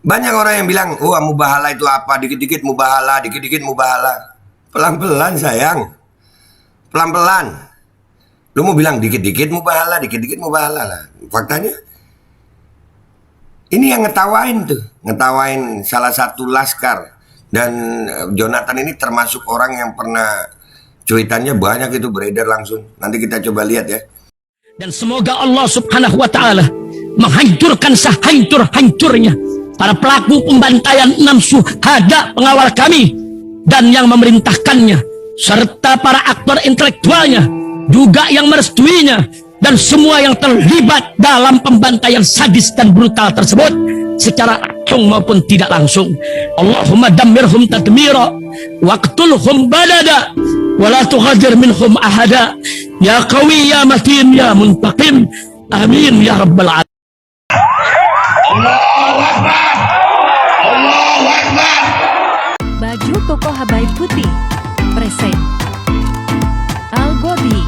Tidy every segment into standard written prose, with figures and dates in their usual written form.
Banyak orang yang bilang, oh mubahala itu apa? Dikit-dikit mubahala, dikit-dikit mubahala. Pelan-pelan sayang, pelan-pelan. Lu mau bilang dikit-dikit mubahala, dikit-dikit mubahala lah. Faktanya, ini yang ngetawain tuh, ngetawain salah satu laskar. Dan Jonathan ini termasuk orang yang pernah cuitannya banyak itu beredar langsung. Nanti kita coba lihat ya. Dan semoga Allah subhanahu wa ta'ala menghancurkan sehancur-hancurnya para pelaku pembantaian 6 syuhada pengawal kami dan yang memerintahkannya, serta para aktor intelektualnya juga yang merestuinya, dan semua yang terlibat dalam pembantaian sadis dan brutal tersebut secara langsung maupun tidak langsung. Allahumma dammirhum tadmira waqtulhum badada wala tughadir minhum ahada ya qawi ya matin ya muntaqim amin ya rabbal alamin. Allahu Akbar, Allahu Akbar. Baju koko Habaib Putih present Al Godi.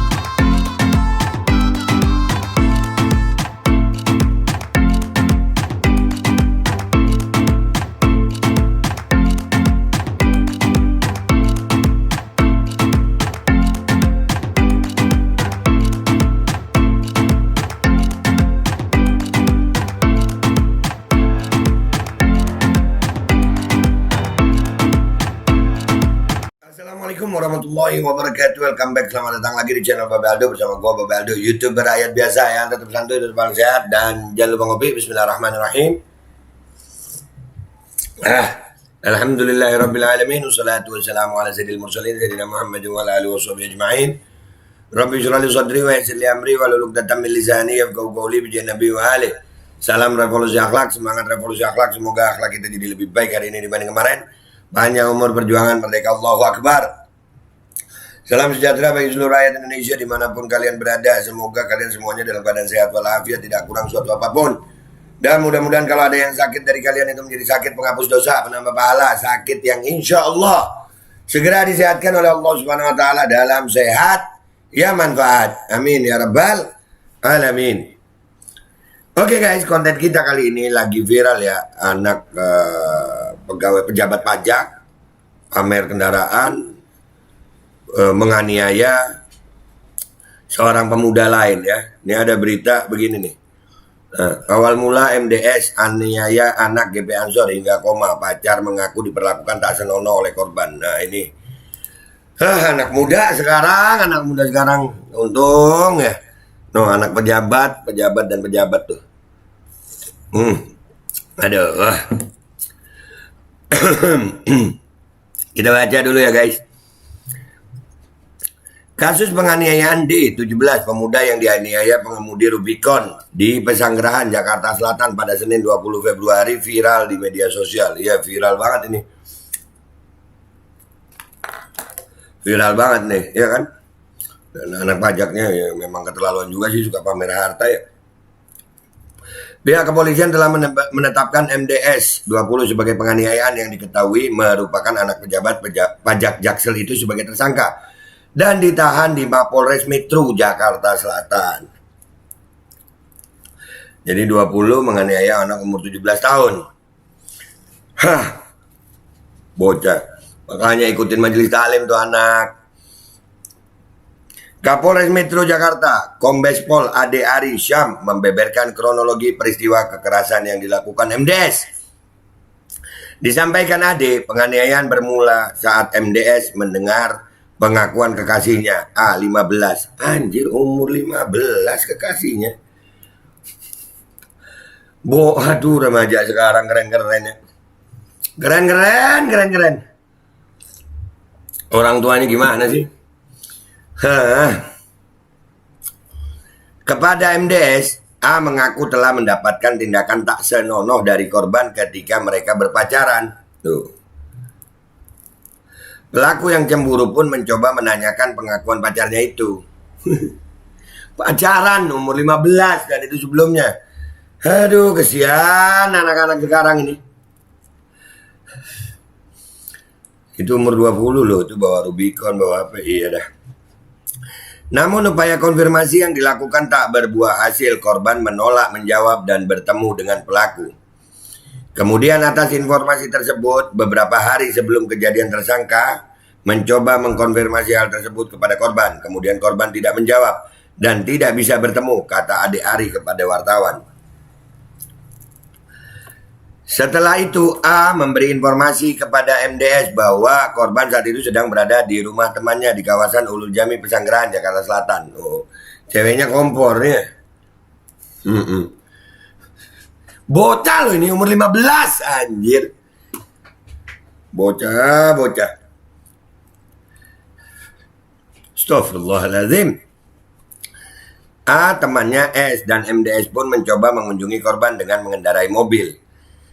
Assalamualaikum warahmatullahi wabarakatuh. Welcome back, selamat datang lagi di channel Babe Aldo bersama gua Babe Aldo, YouTuber rakyat biasa yang tetap santuy dan paling sehat. Dan jangan lupa ngopi. Bismillahirrahmanirrahim. Alhamdulillahirabbil alamin, wassalatu wassalamu ala sayyidil mursalin sayyidina Muhammadin wa ala alihi washabihi ajma'in. Rabbi shrah li sadri wa yassir li amri wahlul 'uqdatam min lisani yafqahu qawli bi nabi wa ali. Salam revolusi akhlak, semangat revolusi akhlak. Semoga akhlak kita jadi lebih baik hari ini dibanding kemarin. Panjang umur perjuangan merdeka, Allahu Akbar. Salam sejahtera bagi seluruh rakyat Indonesia dimanapun kalian berada. Semoga kalian semuanya dalam keadaan sehat walafiat, tidak kurang suatu apapun. Dan mudah-mudahan kalau ada yang sakit dari kalian itu menjadi sakit penghapus dosa, penambah pahala, sakit yang insya Allah segera disehatkan oleh Allah Subhanahu Wa Taala dalam sehat ya manfaat. Amin ya rabbal alamin. Oke guys, konten kita kali ini lagi viral ya. Anak pegawai pejabat pajak pamer kendaraan, menganiaya seorang pemuda lain ya. Ini ada berita begini nih. Awal mula MDS aniaya anak GP Ansor hingga koma, pacar mengaku diperlakukan tak senonoh oleh korban. Nah ini anak muda sekarang untung ya. No, anak pejabat dan pejabat tuh. Aduh. Kita baca dulu ya guys. Kasus penganiayaan D17, pemuda yang dianiaya pengemudi Rubicon di Pesanggerahan, Jakarta Selatan pada Senin 20 Februari viral di media sosial. Ya viral banget ini. Viral banget nih, ya kan? Dan anak pajaknya ya memang keterlaluan juga sih, suka pamer harta ya. Pihak kepolisian telah menetapkan MDS 20 sebagai penganiayaan yang diketahui merupakan anak pejabat pajak Jaksel itu sebagai tersangka dan ditahan di Mapolres Metro Jakarta Selatan. Jadi 20 menganiaya anak umur 17 tahun. Bocah. Makanya ikutin majelis taklim tuh anak. Kapolres Metro Jakarta, Kombes Pol Ade Ari Syam membeberkan kronologi peristiwa kekerasan yang dilakukan MDS. Disampaikan Ade, penganiayaan bermula saat MDS mendengar pengakuan kekasihnya A15. Anjir, umur 15 kekasihnya. Aduh, remaja sekarang keren-keren ya. Keren. Orang tuanya gimana sih? Kepada MDS, A mengaku telah mendapatkan tindakan tak senonoh dari korban ketika mereka berpacaran. Tuh. Pelaku yang cemburu pun mencoba menanyakan pengakuan pacarnya itu. Pacaran umur 15 dan itu sebelumnya. Aduh, kesian anak-anak sekarang ini. Itu umur 20 loh, itu bawa Rubicon, bawa apa? Iya dah. Namun upaya konfirmasi yang dilakukan tak berbuah hasil. Korban menolak menjawab dan bertemu dengan pelaku. Kemudian atas informasi tersebut, beberapa hari sebelum kejadian tersangka mencoba mengkonfirmasi hal tersebut kepada korban. Kemudian korban tidak menjawab dan tidak bisa bertemu, kata adik Ari kepada wartawan. Setelah itu A memberi informasi kepada MDS bahwa korban saat itu sedang berada di rumah temannya di kawasan Ulul Jami Pesanggerahan, Jakarta Selatan. Oh, ceweknya kompornya. Bocah loh ini, umur 15 anjir. Bocah. Astaghfirullahaladzim. A, temannya S dan MDS pun mencoba mengunjungi korban dengan mengendarai mobil.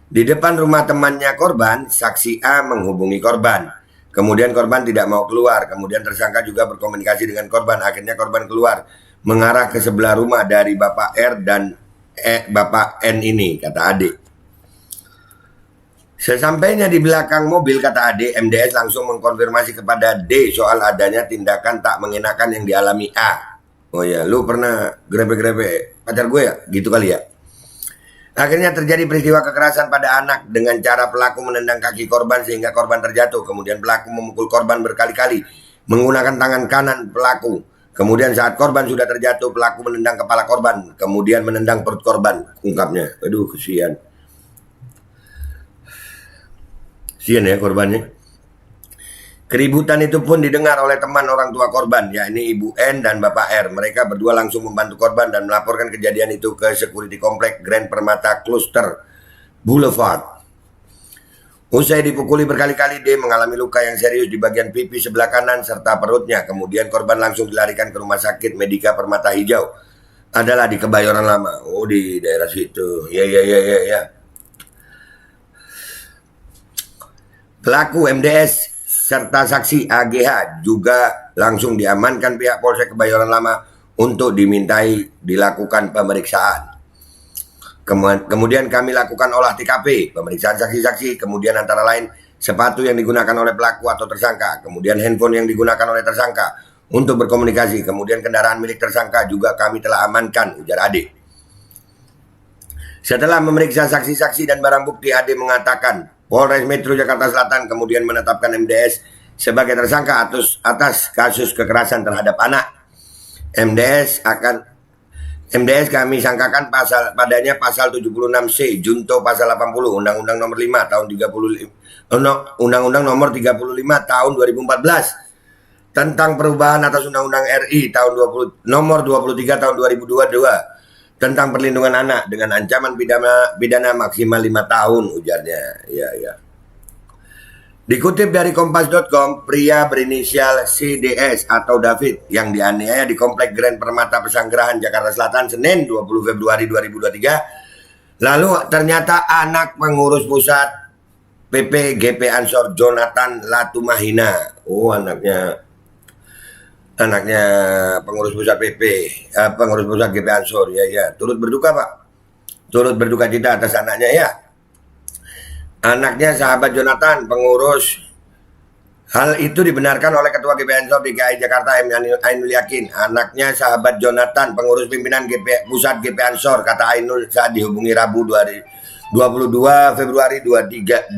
Di depan rumah temannya korban, saksi A menghubungi korban. Kemudian korban tidak mau keluar. Kemudian tersangka juga berkomunikasi dengan korban. Akhirnya korban keluar mengarah ke sebelah rumah dari Bapak R dan Bapak N ini, kata adik. Sesampainya di belakang mobil, kata adik, MDS langsung mengkonfirmasi kepada D soal adanya tindakan tak mengenakan yang dialami A. Oh ya, lu pernah grepe-grepe pacar gue ya? Gitu kali ya. Akhirnya terjadi peristiwa kekerasan pada anak dengan cara pelaku menendang kaki korban sehingga korban terjatuh. Kemudian pelaku memukul korban berkali-kali menggunakan tangan kanan pelaku. Kemudian saat korban sudah terjatuh, pelaku menendang kepala korban. Kemudian menendang perut korban, ungkapnya. Aduh, kesian. Kesian ya korbannya. Keributan itu pun didengar oleh teman orang tua korban, yakni Ibu N dan Bapak R. Mereka berdua langsung membantu korban dan melaporkan kejadian itu ke security komplek Grand Permata Cluster Boulevard. Usai dipukuli berkali-kali, D mengalami luka yang serius di bagian pipi sebelah kanan serta perutnya. Kemudian korban langsung dilarikan ke rumah sakit Medika Permata Hijau. Adalah di Kebayoran Lama. Oh, di daerah situ. Ya. Pelaku MDS serta saksi AGH juga langsung diamankan pihak Polsek Kebayoran Lama untuk dimintai dilakukan pemeriksaan. Kemudian kami lakukan olah TKP, pemeriksaan saksi-saksi, kemudian antara lain sepatu yang digunakan oleh pelaku atau tersangka, kemudian handphone yang digunakan oleh tersangka untuk berkomunikasi, kemudian kendaraan milik tersangka juga kami telah amankan, ujar Ade. Setelah memeriksa saksi-saksi dan barang bukti, Ade mengatakan Polres Metro Jakarta Selatan kemudian menetapkan MDS sebagai tersangka atas kasus kekerasan terhadap anak. MDS kami sangkakan padanya pasal 76C Junto pasal 80 Undang-Undang nomor 5 tahun 35 Undang-Undang nomor 35 tahun 2014 tentang perubahan atas Undang-Undang RI tahun nomor 23 tahun 2022 tentang perlindungan anak dengan ancaman pidana maksimal 5 tahun, ujarnya. Ya. Dikutip dari kompas.com, pria berinisial CDS atau David yang dianiaya di Komplek Grand Permata Pesanggerahan, Jakarta Selatan, Senin 20 Februari 2023. Lalu ternyata anak pengurus pusat PP GP Ansor Jonathan Latumahina. Oh, anaknya pengurus pusat PP, pengurus pusat GP Ansor, ya. Turut berduka, Pak. Turut berduka cita atas anaknya, ya. Anaknya sahabat Jonathan, pengurus. Hal itu dibenarkan oleh Ketua GP Ansor DKI Jakarta M. Ainul Yakin. Anaknya sahabat Jonathan, pengurus pimpinan pusat GP Ansor, kata Ainul saat dihubungi Rabu 22 Februari 2023.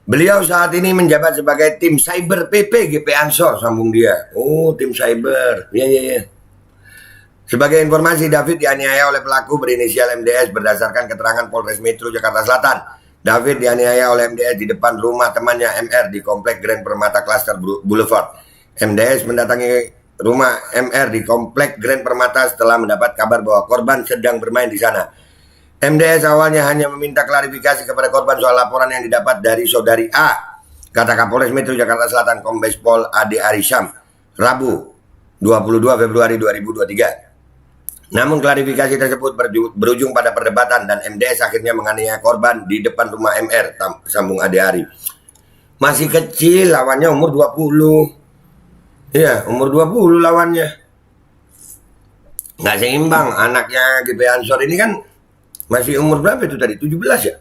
Beliau saat ini menjabat sebagai tim cyber PP GP Ansor, sambung dia. Oh, tim cyber. Ya. Sebagai informasi, David dianiaya oleh pelaku berinisial MDS berdasarkan keterangan Polres Metro Jakarta Selatan. David dianiaya oleh MDS di depan rumah temannya MR di Komplek Grand Permata Cluster Boulevard. MDS mendatangi rumah MR di Komplek Grand Permata setelah mendapat kabar bahwa korban sedang bermain di sana. MDS awalnya hanya meminta klarifikasi kepada korban soal laporan yang didapat dari saudari A, kata Kapolres Metro Jakarta Selatan Kombes Pol Ade Arisham, Rabu 22 Februari 2023. Namun klarifikasi tersebut berujung pada perdebatan dan MDS akhirnya menganiaya korban di depan rumah MR, sambung Ade Ari. Masih kecil, lawannya umur 20. Iya, umur 20 lawannya. Nggak seimbang, anaknya GP Ansor ini kan masih umur berapa itu tadi? 17 ya?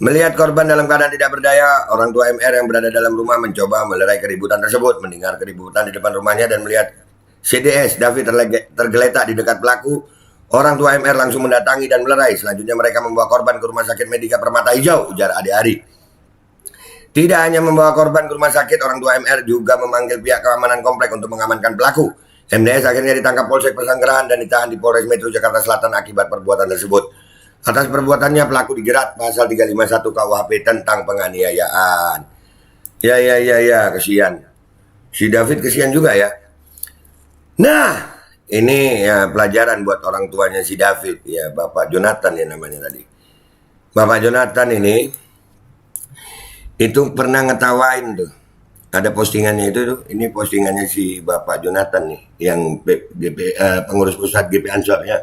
Melihat korban dalam keadaan tidak berdaya, orang tua MR yang berada dalam rumah mencoba melerai keributan tersebut. Mendengar keributan di depan rumahnya dan melihat CDS David tergeletak di dekat pelaku, Orang tua MR langsung mendatangi dan melerai. Selanjutnya mereka membawa korban ke Rumah Sakit Medika Permata Hijau, ujar Ade Ari. Tidak hanya membawa korban ke rumah sakit, orang tua MR juga memanggil pihak keamanan komplek untuk mengamankan pelaku. MDS akhirnya ditangkap Polsek Pesanggerahan dan ditahan di Polres Metro Jakarta Selatan akibat perbuatan tersebut. Atas perbuatannya pelaku dijerat pasal 351 KUHP tentang penganiayaan. Ya, kesian. Si David kesian juga ya. Nah, ini ya pelajaran buat orang tuanya si David, ya Bapak Jonathan ya namanya tadi. Bapak Jonathan ini itu pernah ngetawain tuh. Ada postingannya itu tuh. Ini postingannya si Bapak Jonathan nih, yang pengurus pusat GP Ansor ya.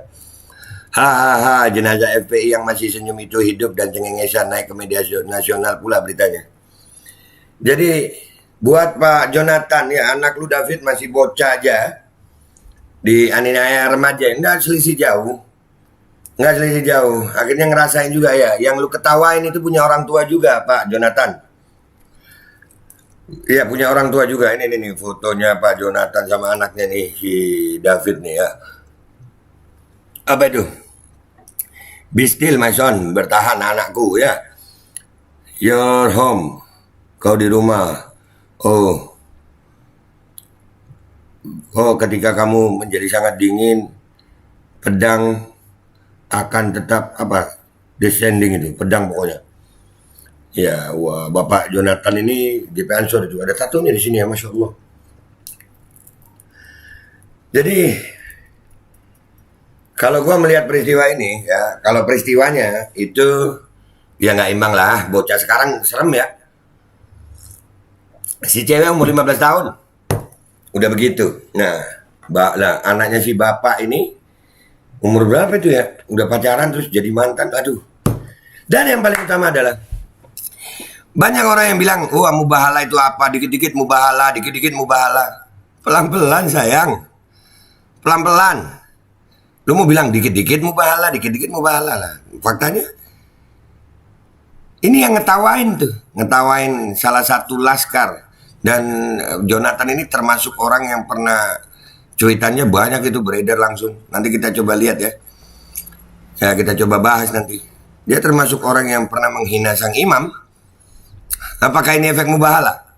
Hahaha, jenazah FPI yang masih senyum itu hidup dan cengengesan naik ke media nasional pula beritanya. Jadi buat Pak Jonathan ya, anak lu David masih bocah aja. Di aniaya remaja, enggak selisih jauh. Akhirnya ngerasain juga ya. Yang lu ketawain itu punya orang tua juga, Pak Jonathan. Iya, punya orang tua juga. Ini nih fotonya Pak Jonathan sama anaknya nih, si David nih ya. Apa itu? Be still my son, bertahan anakku ya. Your home, kau di rumah. Ketika kamu menjadi sangat dingin, pedang akan tetap descending itu, pedang pokoknya. Ya, wah, Bapak Jonathan ini GP Ansor itu ada tatonya di sini ya, Masya Allah. Jadi kalau gua melihat peristiwa ini ya, kalau peristiwanya itu ya nggak imbang lah, bocah sekarang serem ya. Si cewek umur 15 tahun. Udah begitu. Nah, anaknya si bapak ini umur berapa itu ya? Udah pacaran terus jadi mantan. Aduh. Dan yang paling utama adalah banyak orang yang bilang, mubahala itu apa? Dikit-dikit mubahala, dikit-dikit mubahala. Pelan-pelan sayang. Pelan-pelan. Lu mau bilang dikit-dikit mubahala lah. Faktanya ini yang ngetawain tuh. Ngetawain salah satu laskar. Dan Jonathan ini termasuk orang yang pernah cuitannya banyak itu beredar langsung. Nanti kita coba lihat ya. Ya kita coba bahas nanti. Dia termasuk orang yang pernah menghina sang imam. Apakah ini efek mubahala?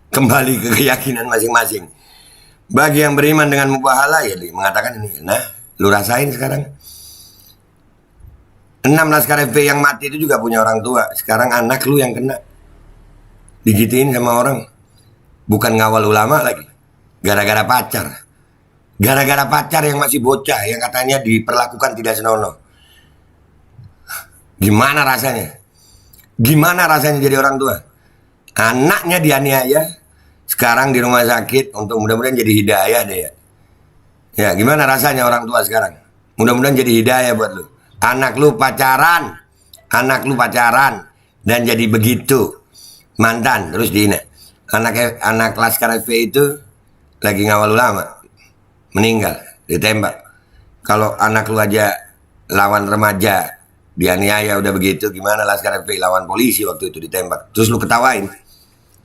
Kembali ke keyakinan masing-masing. Bagi yang beriman dengan mubahala ya mengatakan ini. Nah, lu rasain sekarang. 6 laskar FPI yang mati itu juga punya orang tua. Sekarang anak lu yang kena. Digitiin sama orang. Bukan ngawal ulama lagi. Gara-gara pacar. Gara-gara pacar yang masih bocah. Yang katanya diperlakukan tidak senonoh. Gimana rasanya? Gimana rasanya jadi orang tua? Anaknya dianiaya. Sekarang di rumah sakit. Untuk mudah-mudahan jadi hidayah deh ya. Ya gimana rasanya orang tua sekarang? Mudah-mudahan jadi hidayah buat lu. Anak lu pacaran. Dan jadi begitu. Mantan terus dihina. Anak laskar FPI itu lagi ngawal ulama, meninggal, ditembak. Kalau anak lu aja lawan remaja, dianiaya udah begitu, gimana laskar FPI lawan polisi waktu itu ditembak. Terus lu ketawain.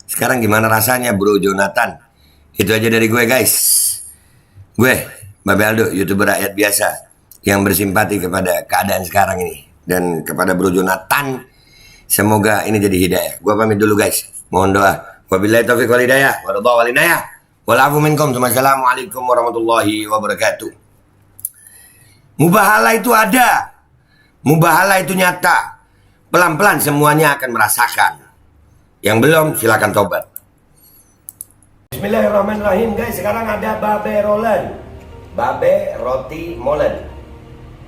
Sekarang gimana rasanya Bro Jonathan? Itu aja dari gue guys. Gue, Babe Aldo, YouTuber rakyat biasa yang bersimpati kepada keadaan sekarang ini. Dan kepada Bro Jonathan, semoga ini jadi hidayah. Gue pamit dulu guys. Mohon doa. Wabillahi taufiq wal hidayah. Waridha wal inayah. Walafu minkum. Wassalamualaikum warahmatullahi wabarakatuh. Mubahala itu ada. Mubahala itu nyata. Pelan-pelan semuanya akan merasakan. Yang belum silakan tobat. Bismillahirrahmanirrahim guys. Sekarang ada Babe Rolen. Babe roti molen.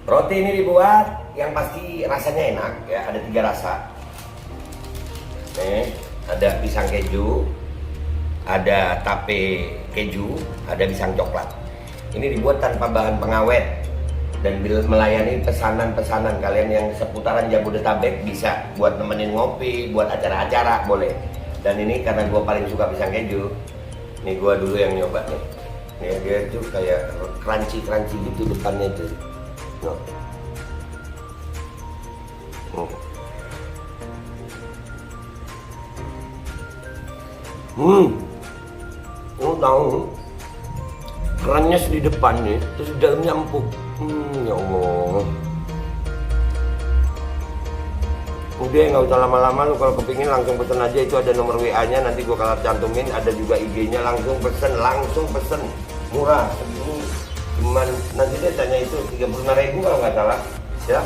Roti ini dibuat yang pasti rasanya enak ya. Ada 3 rasa. Nih. Ada pisang keju, ada tape keju, ada pisang coklat. Ini dibuat tanpa bahan pengawet dan melayani pesanan-pesanan kalian yang seputaran Jabodetabek bisa buat nemenin ngopi, buat acara-acara boleh. Dan ini karena gue paling suka pisang keju, nih gue dulu yang nyoba nih. Nih dia tuh kayak crunchy gitu depannya tuh. Tahu kerannya di depan nih, terus dalamnya empuk. Ya Allah. Udah nggak usah lama-lama, lu kalau kepingin langsung pesen aja, itu ada nomor WA-nya, nanti gua kalau cantumin, ada juga IG-nya, langsung pesen, murah. Cuman nanti dia tanya itu 35.000 kalau nggak salah, ya.